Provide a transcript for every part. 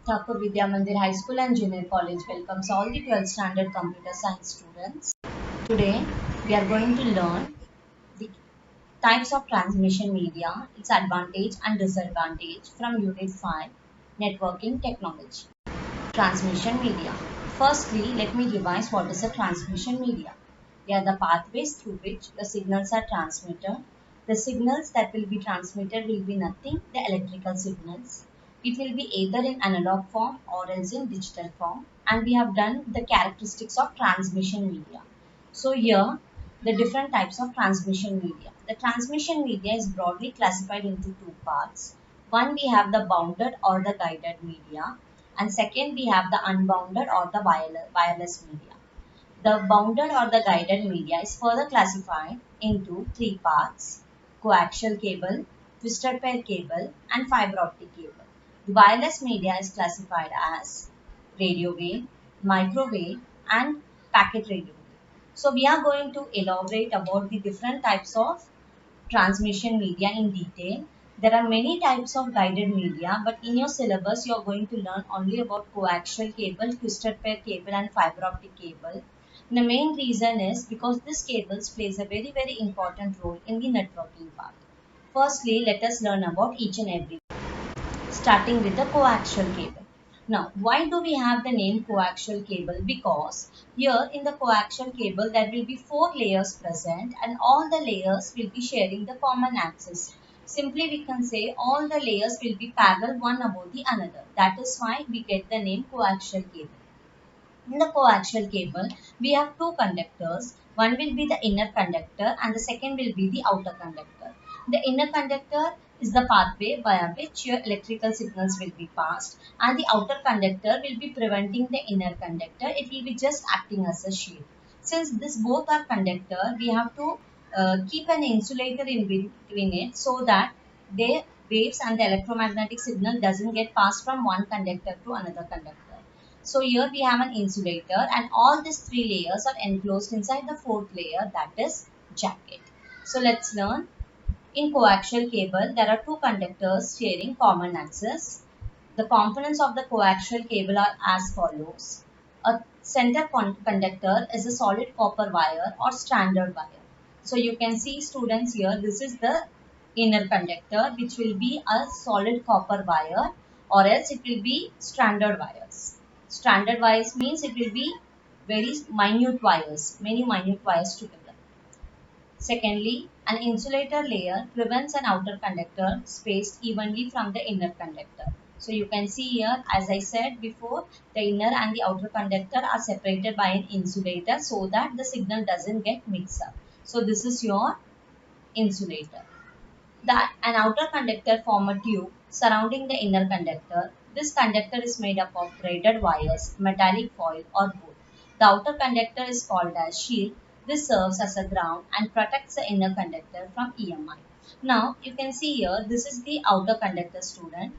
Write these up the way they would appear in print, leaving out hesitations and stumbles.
Thakur Vidya Mandir High School and Junior College welcomes all the 12th standard computer science students. Today we are going to learn the types of transmission media, its advantage and disadvantage from Unit 5 Networking Technology. Transmission media. Firstly, let me revise what is a transmission media. They are the pathways through which the signals are transmitted. The signals that will be transmitted will be nothing, the electrical signals. It will be either in analog form or else in digital form. And we have done the characteristics of transmission media. So here, the different types of transmission media. The transmission media is broadly classified into two parts. One, we have the bounded or the guided media, and second, we have the unbounded or the wireless media. The bounded or the guided media is further classified into three parts: coaxial cable, twisted pair cable, and fiber optic cable. The wireless media is classified as radio wave, microwave, and packet radio wave. So we are going to elaborate about the different types of transmission media in detail. There are many types of guided media, but in your syllabus, you are going to learn only about coaxial cable, twisted pair cable, and fiber optic cable. The main reason is because this cables plays a very important role in the networking part. Firstly, let us learn about each and every, starting with the coaxial cable. Now, why do we have the name coaxial cable? Because here in the coaxial cable there will be four layers present and all the layers will be sharing the common axis. Simply we can say all the layers will be parallel one above the another. That is why we get the name coaxial cable. In the coaxial cable, we have two conductors. One will be the inner conductor and the second will be the outer conductor. The inner conductor is the pathway via which your electrical signals will be passed, and the outer conductor will be preventing the inner conductor. It will be just acting as a shield. Since this both are conductor, we have to keep an insulator in between it so that the waves and the electromagnetic signal doesn't get passed from one conductor to another conductor. So here we have an insulator and all these three layers are enclosed inside the fourth layer, that is jacket. So let's learn. In coaxial cable, there are two conductors sharing common axis. The components of the coaxial cable are as follows. A center conductor is a solid copper wire or stranded wire. So you can see, students, here this is the inner conductor, which will be a solid copper wire, or else it will be stranded wires. Stranded wires means it will be very minute wires, many minute wires together. Secondly, an insulator layer prevents an outer conductor spaced evenly from the inner conductor. So you can see here, as I said before, the inner and the outer conductor are separated by an insulator so that the signal doesn't get mixed up. So this is your insulator. That an outer conductor form a tube surrounding the inner conductor. This conductor is made up of braided wires, metallic foil, or both. The outer conductor is called as shield. This serves as a ground and protects the inner conductor from EMI. Now you can see here, this is the outer conductor, student.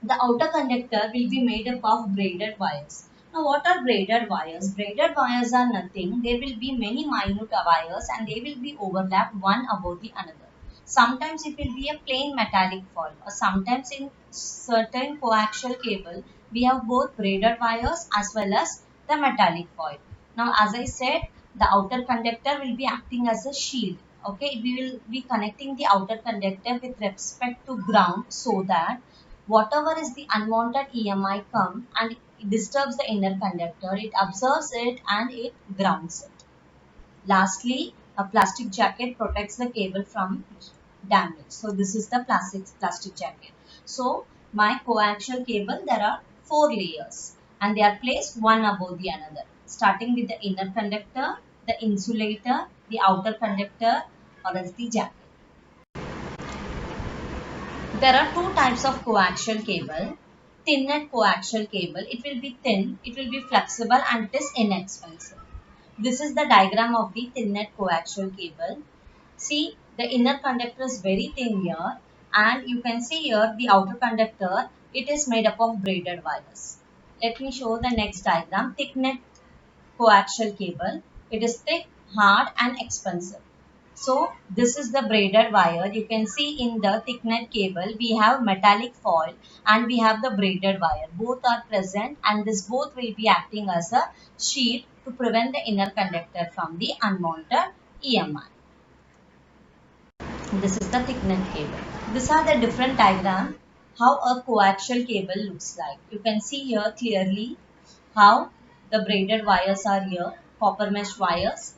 The outer conductor will be made up of braided wires. Now what are braided wires? Braided wires are nothing. There will be many minute wires and they will be overlapped one above the another. Sometimes it will be a plain metallic foil, or sometimes in certain coaxial cable we have both braided wires as well as the metallic foil. Now as I said, the outer conductor will be acting as a shield. Okay, we will be connecting the outer conductor with respect to ground so that whatever is the unwanted EMI come and it disturbs the inner conductor, it absorbs it and it grounds it. Lastly, a plastic jacket protects the cable from damage. So this is the plastic jacket. So my coaxial cable, there are four layers and they are placed one above the another, starting with the inner conductor, the insulator, the outer conductor, or else the jacket. There are two types of coaxial cable. Thin net coaxial cable. It will be thin, it will be flexible, and it is inexpensive. This is the diagram of the thin net coaxial cable. See, the inner conductor is very thin here, and you can see here the outer conductor, it is made up of braided wires. Let me show the next diagram. Thick net coaxial cable. It is thick, hard, and expensive. So this is the braided wire. You can see in the thicknet cable we have metallic foil and we have the braided wire. Both are present and this both will be acting as a sheet to prevent the inner conductor from the unwanted EMI. This is the thicknet cable. These are the different diagram how a coaxial cable looks like. You can see here clearly how the braided wires are here, copper mesh wires.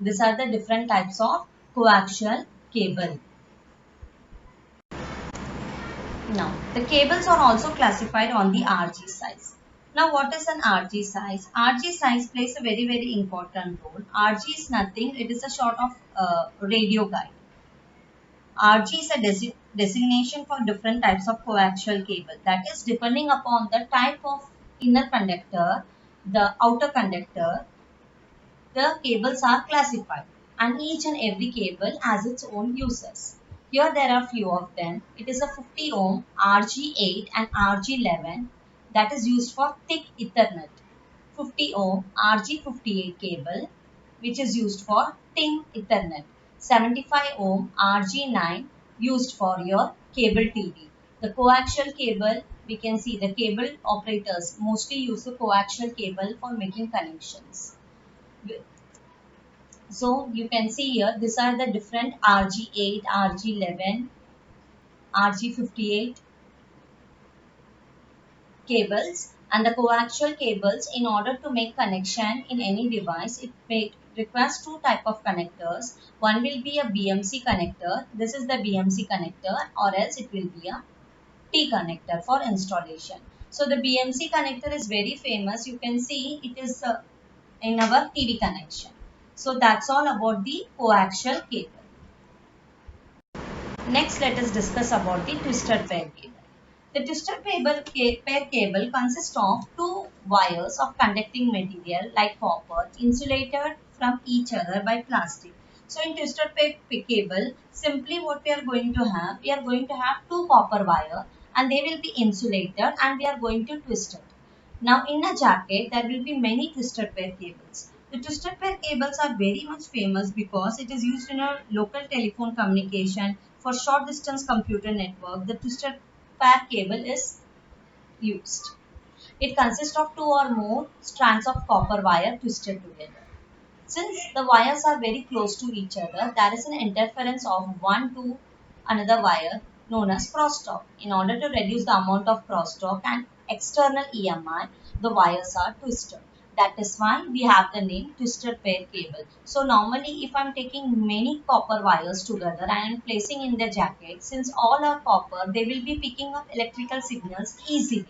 These are the different types of coaxial cable. Now, the cables are also classified on the RG size. Now, what is an RG size? RG size plays a very important role. RG is nothing, it is a sort of radio guide. RG is a designation for different types of coaxial cable. That is depending upon the type of inner conductor, the outer conductor, the cables are classified and each and every cable has its own uses. Here there are few of them. It is a 50 ohm RG8 and RG11 that is used for thick Ethernet. 50 ohm RG58 cable which is used for thin Ethernet. 75 ohm RG9 used for your cable TV. The coaxial cable, we can see the cable operators mostly use the coaxial cable for making connections. So you can see here, these are the different RG8, RG11, RG58 cables and the coaxial cables. In order to make connection in any device, it requires two type of connectors. One will be a BMC connector. This is the BMC connector, or else it will be a T connector for installation. So the BMC connector is very famous. You can see it is in our TV connection. So that's all about the coaxial cable. Next, let us discuss about the twisted pair cable. The twisted pair cable consists of two wires of conducting material like copper insulated from each other by plastic. So in twisted pair cable, simply what we are going to have two copper wire and they will be insulated and we are going to twist it. Now in a jacket, there will be many twisted pair cables. The twisted pair cables are very much famous because it is used in a local telephone communication for short distance computer network. The twisted pair cable is used. It consists of two or more strands of copper wire twisted together. Since the wires are very close to each other, there is an interference of one to another wire known as crosstalk. In order to reduce the amount of crosstalk and external EMI, the wires are twisted. That is why we have the name twisted pair cable. So normally if I am taking many copper wires together and I am placing in the jacket, since all are copper, they will be picking up electrical signals easily.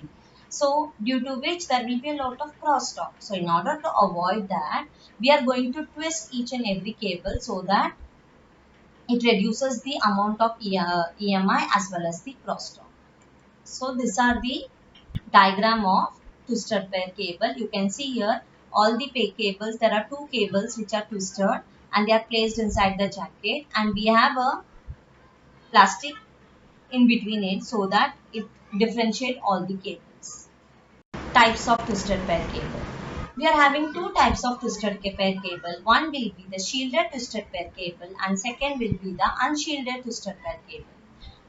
So due to which there will be a lot of crosstalk. So in order to avoid that, we are going to twist each and every cable so that it reduces the amount of EMI as well as the crosstalk. So these are the diagram of twisted pair cable. You can see here all the pair cables. There are two cables which are twisted and they are placed inside the jacket and we have a plastic in between it so that it differentiate all the cables. Types of twisted pair cable. We are having two types of twisted pair cable. One will be the shielded twisted pair cable and second will be the unshielded twisted pair cable.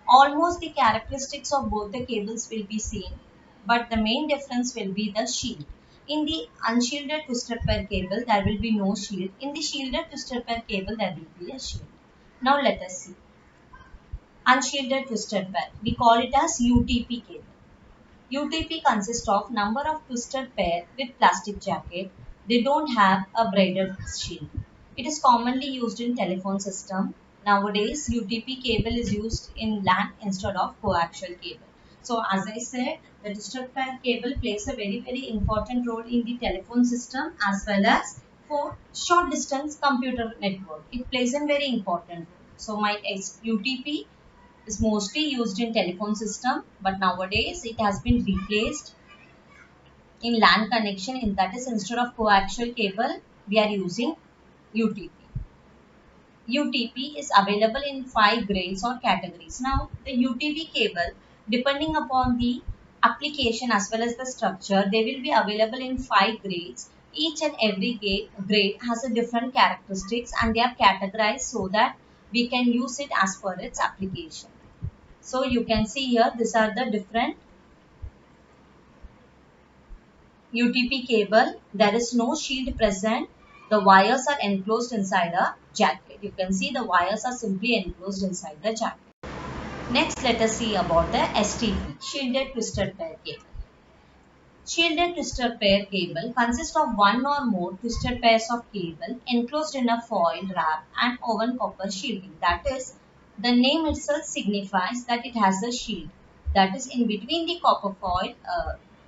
Almost the characteristics of both the cables will be same, but the main difference will be the shield. In the unshielded twisted pair cable, there will be no shield. In the shielded twisted pair cable, there will be a shield. Now let us see. Unshielded twisted pair. We call it as UTP cable. UTP consists of number of twisted pair with plastic jacket. They don't have a braided shield. It is commonly used in telephone system. Nowadays, UTP cable is used in LAN instead of coaxial cable. So as I said, the twisted pair cable plays a very important role in the telephone system as well as for short distance computer network. It plays a very important role. So my UTP is mostly used in telephone system, but nowadays it has been replaced in LAN connection. In that is, instead of coaxial cable, we are using UTP. UTP is available in 5 grades or categories. Now, the UTP cable, depending upon the application as well as the structure, they will be available in 5 grades. Each and every grade has a different characteristics and they are categorized so that we can use it as per its application. So you can see here these are the different UTP cable. There is no shield present. The wires are enclosed inside a jacket. You can see the wires are simply enclosed inside the jacket. Next, let us see about the STP, shielded twisted pair cable. Shielded twisted pair cable consists of one or more twisted pairs of cable enclosed in a foil wrap and woven copper shielding. That is, the name itself signifies that it has a shield. That is, in between the copper foil,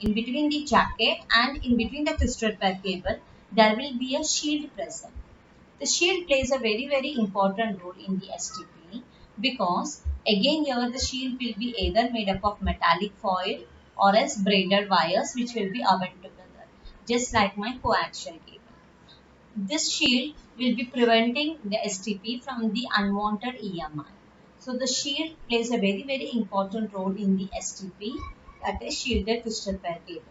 in between the jacket and in between the twisted pair cable, there will be a shield present. The shield plays a very important role in the STP because again here the shield will be either made up of metallic foil or else braided wires which will be woven together, just like my coaxial cable. This shield will be preventing the STP from the unwanted EMI. So the shield plays a very important role in the STP, that is shielded twisted pair cable.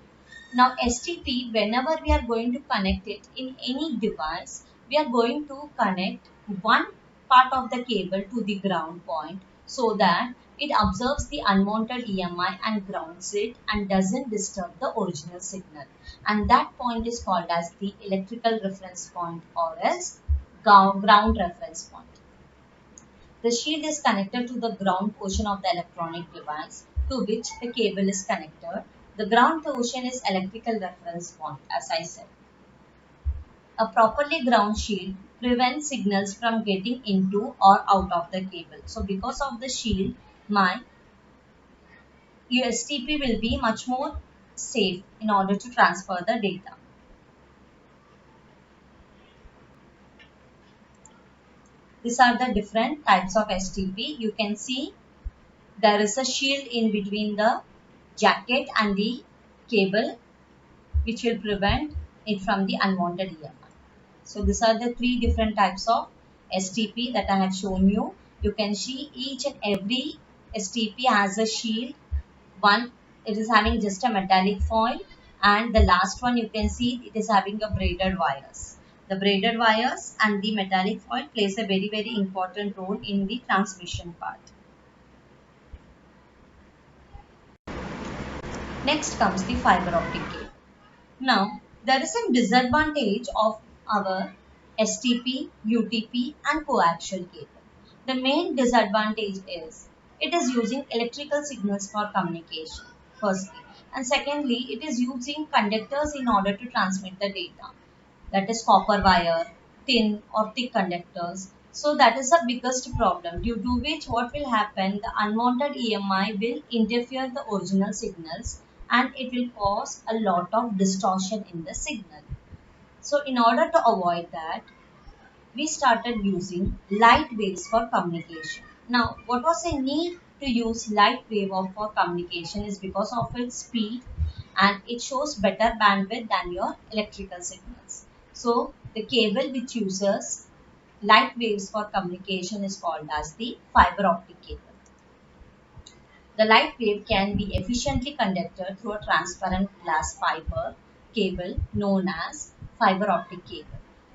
Now STP, whenever we are going to connect it in any device, we are going to connect one part of the cable to the ground point so that it absorbs the unwanted EMI and grounds it and doesn't disturb the original signal. And that point is called as the electrical reference point or else ground reference point. The shield is connected to the ground portion of the electronic device to which the cable is connected. The ground portion is electrical reference point, as I said. A properly ground shield prevents signals from getting into or out of the cable. So because of the shield, my STP will be much more safe in order to transfer the data. These are the different types of STP. You can see there is a shield in between the jacket and the cable which will prevent it from the unwanted EMI. So these are the three different types of STP that I have shown you. You can see each and every STP has a shield. One, it is having just a metallic foil, and the last one you can see it is having a braided wires. The braided wires and the metallic foil plays a very important role in the transmission part. Next comes the fiber optic cable. Now, there is a disadvantage of our STP, UTP and coaxial cable. The main disadvantage is it is using electrical signals for communication, firstly. And secondly, it is using conductors in order to transmit the data. That is copper wire, thin or thick conductors. So that is the biggest problem, due to which what will happen, the unwanted EMI will interfere the original signals and it will cause a lot of distortion in the signal. So in order to avoid that, we started using light waves for communication. Now, what was the need to use light wave for communication is because of its speed and it shows better bandwidth than your electrical signals. So, the cable which uses light waves for communication is called as the fiber optic cable. The light wave can be efficiently conducted through a transparent glass fiber cable known as fiber optic cable.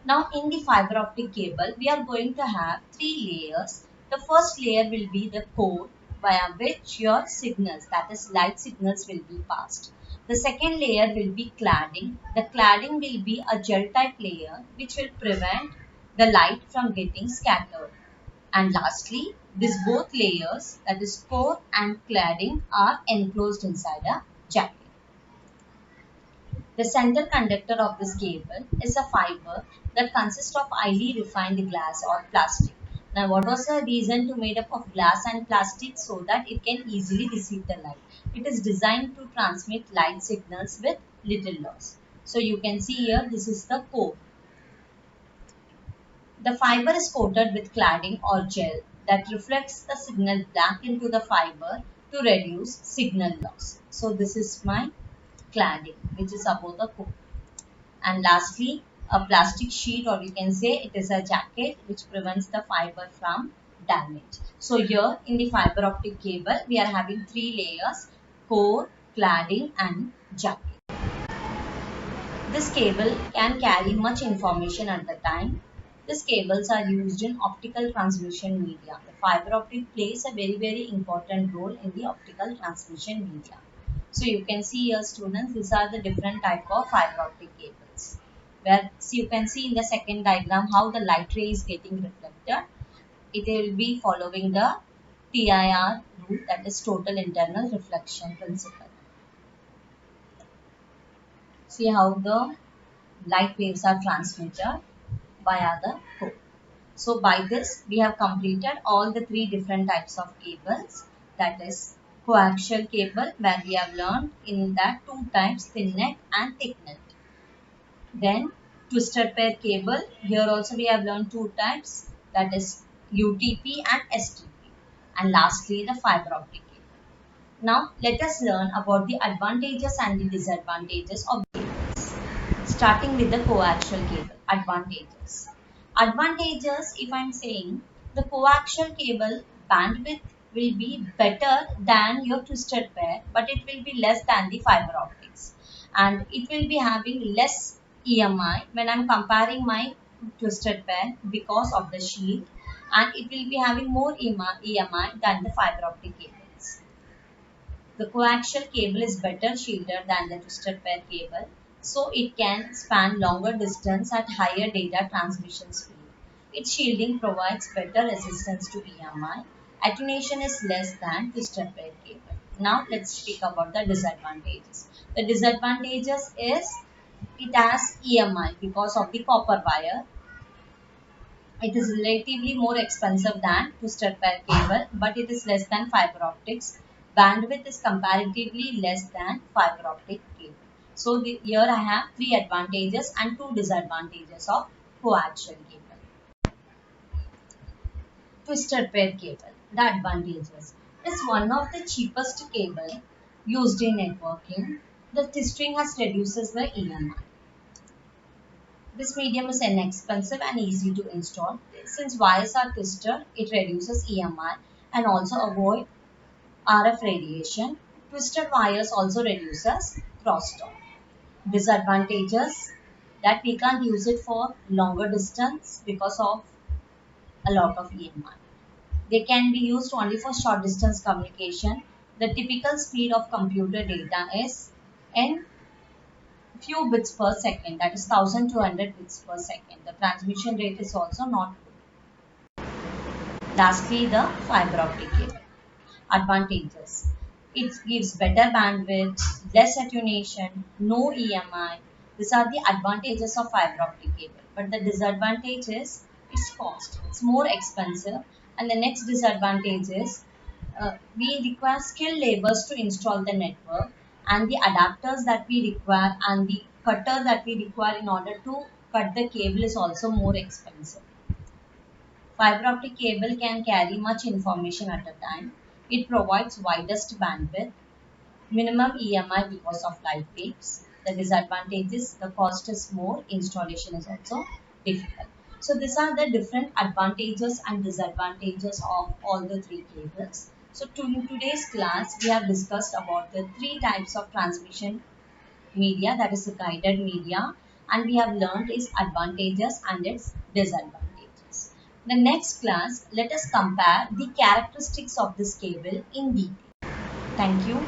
Now in the fiber optic cable, we are going to have three layers. The first layer will be the core via which your signals, that is light signals, will be passed. The second layer will be cladding. The cladding will be a gel type layer which will prevent the light from getting scattered. And lastly, these both layers, that is core and cladding, are enclosed inside a jacket. The center conductor of this cable is a fiber that consists of highly refined glass or plastic. Now, what was the reason to made up of glass and plastic? So that it can easily receive the light. It is designed to transmit light signals with little loss. So you can see here, this is the core. The fiber is coated with cladding or gel that reflects the signal back into the fiber to reduce signal loss. So this is my cladding, which is above the core. And lastly, a plastic sheet, or we can say it is a jacket which prevents the fiber from damage. So here in the fiber optic cable, we are having three layers: core, cladding and jacket. This cable can carry much information at the time. These cables are used in optical transmission media. The fiber optic plays a very important role in the optical transmission media. So you can see here, students, these are the different type of fiber optic cables. Where so you can see in the second diagram how the light ray is getting reflected. It will be following the TIR rule, that is total internal reflection principle. See how the light waves are transmitted via the core. So by this we have completed all the three different types of cables, that is coaxial cable, where we have learned in that two types, thin neck and thick neck. Then twisted pair cable, here also we have learned two types, that is UTP and STP. And lastly the fiber optic cable. Now let us learn about the advantages and the disadvantages of cables. Starting with the coaxial cable. Advantages. Advantages, if I am saying, the coaxial cable bandwidth will be better than your twisted pair, but it will be less than the fiber optics. And it will be having less EMI when I am comparing my twisted pair because of the shield, and it will be having more EMI than the fiber optic cables. The coaxial cable is better shielded than the twisted pair cable, so it can span longer distance at higher data transmission speed. Its shielding provides better resistance to EMI. Attenuation is less than twisted pair cable. Now let's speak about the disadvantages. The disadvantages is it has EMI because of the copper wire. It is relatively more expensive than twisted pair cable, but it is less than fiber optics. Bandwidth is comparatively less than fiber optic cable. So here I have three advantages and two disadvantages of coaxial cable. Twisted pair cable. The advantages. It is one of the cheapest cable used in networking. The twisting has reduces the EMI. This medium is inexpensive and easy to install. Since wires are twisted, it reduces EMI and also avoid RF radiation. Twisted wires also reduces crosstalk. Disadvantages, that we can't use it for longer distance because of a lot of EMI. They can be used only for short distance communication. The typical speed of computer data is in few bits per second, that is 1200 bits per second. The transmission rate is also not good. Lastly, the fiber optic cable. Advantages. It gives better bandwidth, less attenuation, no EMI. These are the advantages of fiber optic cable. But the disadvantage is its cost. It's more expensive. And the next disadvantage is we require skilled laborers to install the network, and the adapters that we require and the cutter that we require in order to cut the cable is also more expensive. Fiber optic cable can carry much information at a time. It provides widest bandwidth, minimum EMI because of light waves. The disadvantage is the cost is more, installation is also difficult. So these are the different advantages and disadvantages of all the three cables. So in today's class, we have discussed about the three types of transmission media, that is the guided media, and we have learned its advantages and its disadvantages. The next class, let us compare the characteristics of this cable in detail. Thank you.